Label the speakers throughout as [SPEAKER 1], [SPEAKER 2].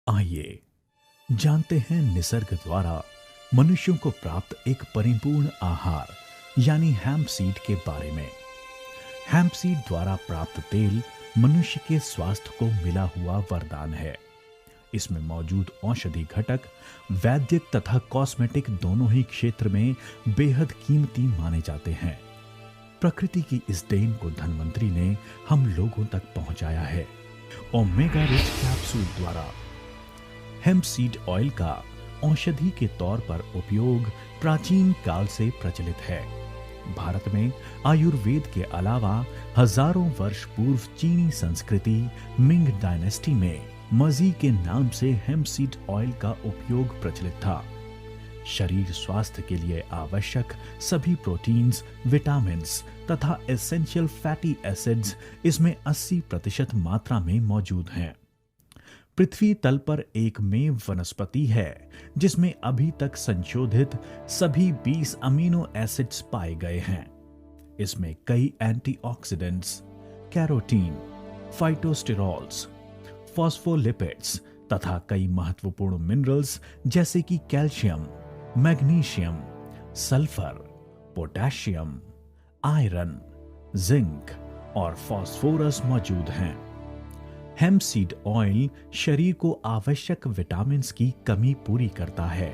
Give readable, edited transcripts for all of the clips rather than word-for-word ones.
[SPEAKER 1] आइए जानते हैं निसर्ग द्वारा मनुष्यों को प्राप्त एक परिपूर्ण आहार यानी हैम्प सीड के बारे में। हैम्प सीड द्वारा प्राप्त तेल मनुष्य के स्वास्थ्य को मिला हुआ वरदान है। इसमें मौजूद औषधि घटक वैद्यक तथा कॉस्मेटिक दोनों ही क्षेत्र में बेहद कीमती माने जाते हैं। प्रकृति की इस देन को धन्वंतरी ने हम लोगों तक पहुंचाया है। ओमेगा रिच कैप्सूल द्वारा हेम्प सीड ऑयल का औषधि के तौर पर उपयोग प्राचीन काल से प्रचलित है। भारत में आयुर्वेद के अलावा हजारों वर्ष पूर्व चीनी संस्कृति मिंग डायनेस्टी में मजी के नाम से हेम्प सीड ऑयल का उपयोग प्रचलित था। शरीर स्वास्थ्य के लिए आवश्यक सभी प्रोटीन्स, विटामिन्स तथा एसेंशियल फैटी एसिड्स इसमें 80% मात्रा में मौजूद हैं। पृथ्वी तल पर एकमेव वनस्पति है जिसमें अभी तक संशोधित सभी 20 अमीनो एसिड्स पाए गए हैं। इसमें कई एंटीऑक्सीडेंट्स, कैरोटीन, फाइटोस्टेरॉल्स, फॉस्फोलिपिड्स तथा कई महत्वपूर्ण मिनरल्स जैसे कि calcium, magnesium, sulphur, potassium, iron, zinc और फास्फोरस मौजूद हैं। हेम्प सीड ऑयल शरीर को आवश्यक विटामिन्स की कमी पूरी करता है।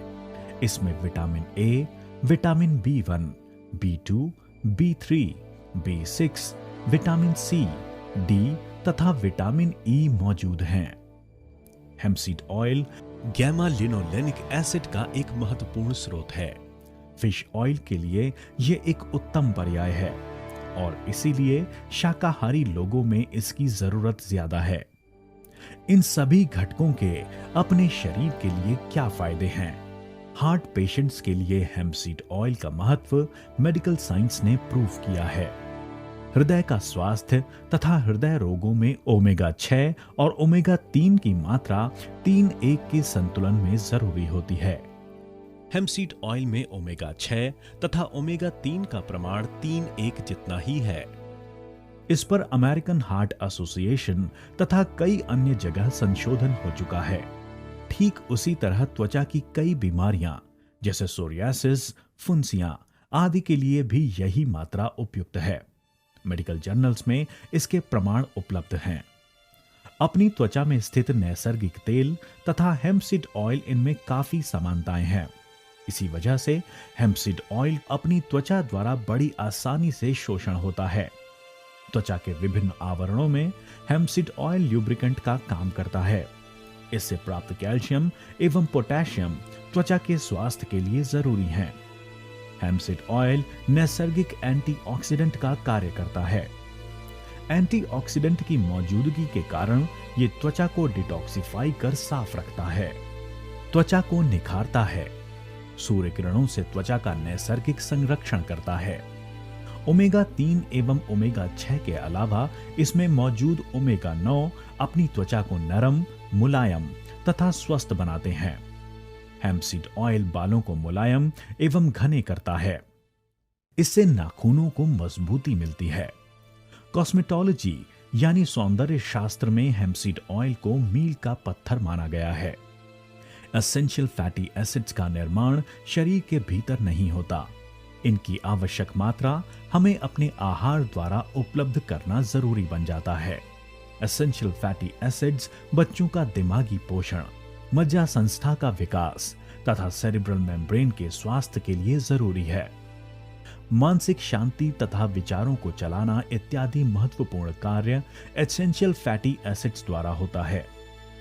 [SPEAKER 1] इसमें vitamin A, vitamin B1, B2, B3, B6, vitamin C, D तथा विटामिन ई मौजूद हैं। Hemp seed oil gamma linolenic acid का एक महत्वपूर्ण स्रोत है। फिश ऑयल के लिए यह एक उत्तम पर्याय है और इसीलिए शाकाहारी लोगों में इसकी जरूरत ज्यादा है। इन सभी घटकों के अपने शरीर के लिए क्या फायदे हैं? हार्ट पेशेंट्स के लिए हेम्प सीड ऑयल का महत्व मेडिकल साइंस ने प्रूव किया है। हृदय का स्वास्थ्य तथा हृदय रोगों में ओमेगा 6 और ओमेगा 3 की मात्रा 3:1 के संतुलन में जरूरी होती है। हेम्प सीड ऑयल में ओमेगा 6 तथा ओमेगा 3 का प्रमाण 3:1 जितना ही है। इस पर अमेरिकन हार्ट एसोसिएशन तथा कई अन्य जगह संशोधन हो चुका है। ठीक उसी तरह त्वचा की कई बीमारियां जैसे सोरियासिस, फुंसियां आदि के लिए भी यही मात्रा उपयुक्त है। मेडिकल जर्नल्स में इसके प्रमाण उपलब्ध हैं। अपनी त्वचा में स्थित नैसर्गिक तेल तथा हेम्प सीड ऑयल इनमें काफी समानताएं हैं। इसी वजह से हेम्प सीड ऑयल अपनी त्वचा द्वारा बड़ी आसानी से शोषण होता है। त्वचा के विभिन्न आवरणों में हेम्प सीड ऑयल ल्यूब्रिकेंट का काम करता है। इससे प्राप्त कैल्शियम एवं पोटेशियम त्वचा के स्वास्थ्य के लिए जरूरी हैं। हेम्प सीड ऑयल नैसर्गिक एंटीऑक्सीडेंट का कार्य करता है। एंटीऑक्सीडेंट की मौजूदगी के कारण ये त्वचा को डिटॉक्सिफाई कर साफ रखता है, त्वचा को निखारता है, सूर्य किरणों से त्वचा का नैसर्गिक संरक्षण करता है। ओमेगा 3 एवं ओमेगा 6 के अलावा इसमें मौजूद ओमेगा 9 अपनी त्वचा को नरम, मुलायम तथा स्वस्थ बनाते हैं। हेम्प सीड ऑयल बालों को मुलायम एवं घने करता है। इससे नाखूनों को मजबूती मिलती है। कॉस्मेटोलॉजी यानी सौंदर्य शास्त्र में हेम्प सीड ऑयल को मील का पत्थर माना गया है। एसेंशियल फैटी एसिड्स का निर्माण शरीर के भीतर नहीं होता। इनकी आवश्यक मात्रा हमें अपने आहार द्वारा उपलब्ध करना जरूरी बन जाता है। एसेंशियल फैटी एसिड्स बच्चों का दिमागी पोषण, मज्जा संस्था का विकास तथा सेरिब्रल मेम्ब्रेन के स्वास्थ्य के लिए जरूरी है। मानसिक शांति तथा विचारों को चलाना इत्यादि महत्वपूर्ण कार्य एसेंशियल फैटी एसिड्स द्वारा होता है।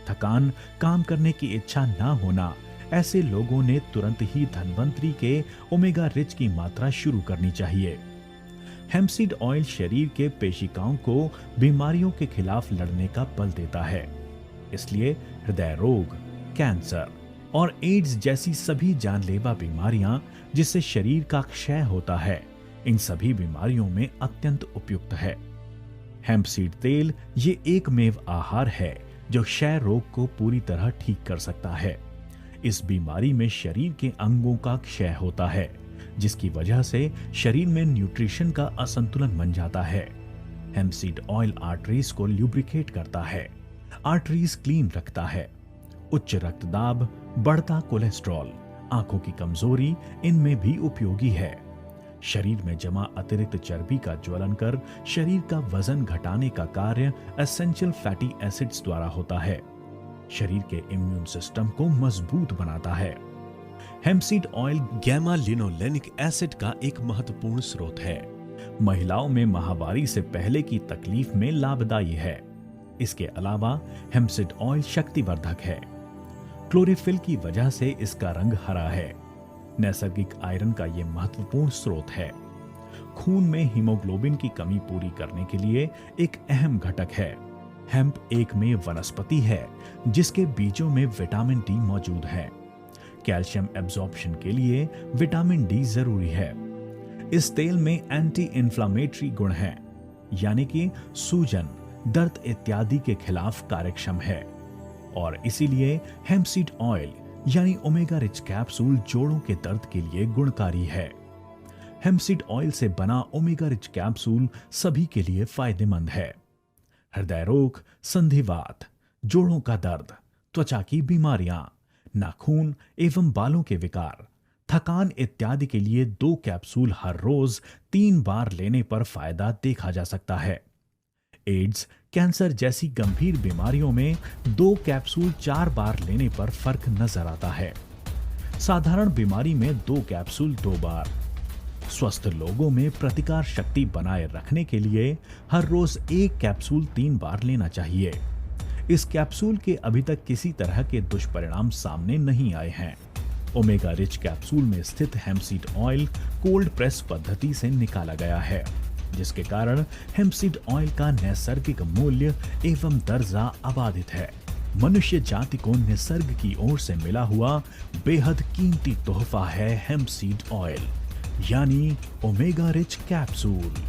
[SPEAKER 1] थकान, काम करने की इच्छा ना होना, ऐसे लोगों ने तुरंत ही धन्वंतरी के ओमेगा रिच की मात्रा शुरू करनी चाहिए। हेम्प सीड ऑयल शरीर के पेशिकाओं को बीमारियों के खिलाफ लड़ने का बल देता है। इसलिए हृदय रोग, कैंसर और एड्स जैसी सभी जानलेवा बीमारियां जिससे शरीर का क्षय होता है, इन सभी बीमारियों में अत्यंत उपयुक्त है। हेम्प सीड तेल ये एकमेव आहार है जो क्षय रोग को पूरी तरह ठीक कर सकता है। इस बीमारी में शरीर के अंगों का क्षय होता है, जिसकी वजह से शरीर में न्यूट्रिशन का असंतुलन बन जाता है। हेम्प सीड ऑयल आर्टरीज को ल्यूब्रिकेट करता है, आर्टरीज क्लीन रखता है, उच्च रक्तदाब, बढ़ता कोलेस्ट्रॉल, आंखों की कमजोरी इनमें भी उपयोगी है। शरीर में जमा अतिरिक्त चर्बी का ज्वलन कर शरीर का वजन घटाने का कार्य एसेंशियल फैटी एसिड्स द्वारा होता है। शरीर के इम्यून सिस्टम को मजबूत बनाता है। हेम्पसीड ऑयल गैमा लिनोलेनिक एसिड का एक महत्वपूर्ण स्रोत है। महिलाओं में माहवारी से पहले की तकलीफ में लाभदायी है। इसके अलावा हेम्पसीड ऑयल शक्तिवर्धक है। क्लोरोफिल की वजह से इसका रंग हरा है। नैसर्गिक आयरन का यह महत्वपूर्ण स्रोत है। खून में हीमोग्लोबिन की कमी पूरी करने के लिए एक अहम घटक है। हेम्प एक में वनस्पति है जिसके बीजों में विटामिन डी मौजूद है। कैल्शियम एब्जॉर्प्शन के लिए विटामिन डी जरूरी है। इस तेल में एंटी इन्फ्लामेटरी गुण हैं, यानी कि सूजन, दर्द इत्यादि के खिलाफ कार्यक्षम है और इसीलिए हेम्पसीड ऑयल यानी ओमेगा रिच कैप्सूल जोड़ों के दर्द के लिए गुणकारी है। हेम्पसीड ऑयल से बना ओमेगा रिच कैप्सूल सभी के लिए फायदेमंद है। हृदय रोग, संधिवात, जोड़ों का दर्द, त्वचा की बीमारियां, नाखून एवं बालों के विकार, थकान इत्यादि के लिए 2 कैप्सूल हर रोज 3 बार लेने पर फायदा देखा जा सकता है। एड्स, कैंसर जैसी गंभीर बीमारियों में 2 कैप्सूल 4 बार लेने पर फर्क नजर आता है। साधारण बीमारी में 2 कैप्सूल 2 बार। स्वस्थ लोगों में प्रतिकार शक्ति बनाए रखने के लिए हर रोज 1 कैप्सूल 3 बार लेना चाहिए। इस कैप्सूल के अभी तक किसी तरह के दुष्परिणाम सामने नहीं आए हैं। ओमेगा रिच कैप्सूल में स्थित हेम्पसीड ऑयल कोल्ड प्रेस पद्धति से निकाला गया है, जिसके कारण हेम्पसीड ऑयल का नैसर्गिक मूल्य एवं दर्जा अबाधित है। मनुष्य जाति को निसर्ग की ओर से मिला हुआ बेहद कीमती तोहफा है हेम्पसीड ऑयल यानी ओमेगा रिच कैप्सूल।